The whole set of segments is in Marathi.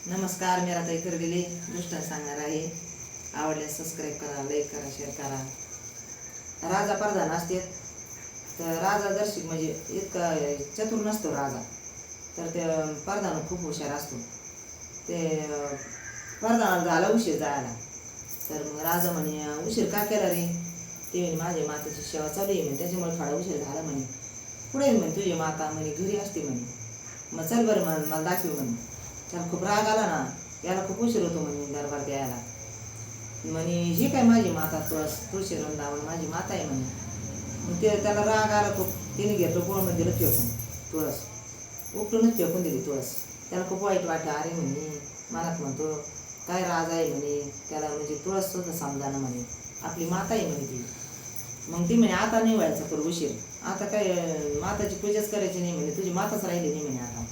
नमस्कार, मी राधाई करगेले गोष्ट सांगणार आहे. आवडल्यास सबस्क्राईब करा, लाईक करा, शेअर करा. राजा प्रधान असते तर राजा दर्शिक म्हणजे इतका चतुर नसतो राजा, तर ते प्रधान खूप हुशार असतो. ते प्रधानाला झाला उशीर जायला, तर मग राजा म्हणे उशीर का केला रे? ते म्हणे माझ्या मातेची सेवा चालू आहे म्हणे, त्याच्यामुळे थोडा उशीर झाला म्हणे. पुढे म्हणे तुझी माता म्हणे घरी असते म्हणे. मग चल बरं मला दाखव म्हणे. त्याला खूप राग आला ना, याला खूप उशीर होतो म्हणे दरबार द्यायला. म्हणे ही काय माझी माता तुळशी वृंदावन माझी माता आहे म्हणे. मग ते त्याला राग आला खूप. तिने घेतलं पोळमध्ये दिलं फेकून तुळस, उपटूनच फेकून दिली तुळस. त्याला खूप वाईट वाटलं. अरे म्हणे मनात म्हणतो काय राजा आहे म्हणे, त्याला म्हणजे तुळस सुद्धा समजाना म्हणे, आपली माता आहे म्हणे ती. मग ती म्हणे आता नाही व्हायचं करू उशीर, आता काय माताची पूजाच करायची नाही म्हणे, तुझी माताच राहिली नाही म्हणे आता.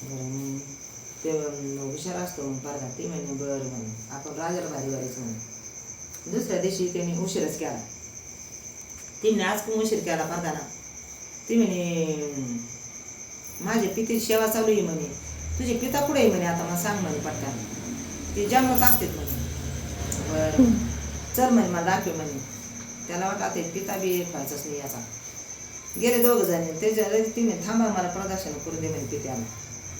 बरं ते हुशार असतो मग पारधा. ती म्हणे बरं म्हणे आपण राजाला भारी व्हायचं म्हणे. दुसऱ्या दिवशी त्यांनी उशीरच केला. तिने आज खूप उशीर केला पारधाना. ती म्हणे माझ्या पितेची सेवा चालू आहे म्हणे, तुझे पिता कुठे आहे म्हणे, आता मला सांग म्हणे पटकन. ती जंगलात असतेत म्हणे. बरं चल म्हणे मला दाखव म्हणे. त्याला वाटलं आता पिता बी एक व्हायचाच नाही याचा. गेले दोघं जण. त्याच्या ती म्हणे थांबा मला प्रदक्षिणा करून दे म्हणे पित्याला.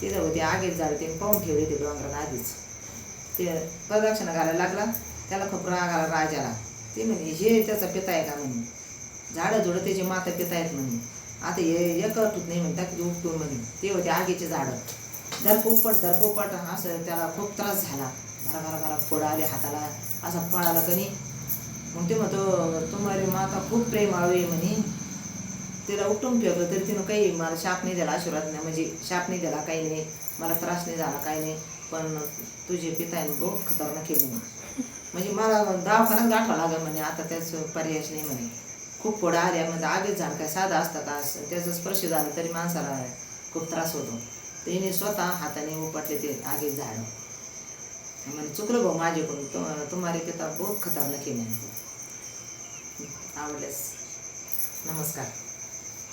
तिथं होते आगीच झाले, ते पाहून ठेवले ते डोंगरात आधीच. ते प्रदक्षिणा घालायला लागला. त्याला खूप राग आला राजाला. ते म्हणे हे त्याचा पिता आहे का म्हणे, झाडं झुडं त्याची माता पिता आहेत म्हणे, आता हे एकटूच नाही म्हणे, टाकी उपटून म्हणे. ते होते आगीचे झाडं. धरपोपट असं त्याला खूप त्रास झाला. घरा फोड आले हाताला, असा पळाला कनी. मग ते म्हणतो तुम्हारी माता खूप प्रेमाळू आहे म्हणे, तिला उठून फेकलं तरी तिनं काही मला शाप नाही दिला, आशीर्वाद नाही म्हणजे शाप नाही दिला, काही नाही मला त्रास नाही झाला, काही नाही. पण तुझे पिता आहे बहुत खतरनाक आहे म्हणे, म्हणजे मला दवाखान्यात गाठावं लागेल म्हणे, आता त्याचं पर्यायच नाही म्हणे. खूप फोडा आल्या म्हणजे आगीच झाड काय साधं असतं का, त्याचा स्पर्श झाला तरी माणसाला खूप त्रास होतो. तिने स्वतः हाताने उपटले ते आगीच झाड. म्हणजे चुकलं भाऊ माझ्याकडून, तुम्हारे पिता बहुत खतरनाक आहे म्हणे. आवडल्यास नमस्कार.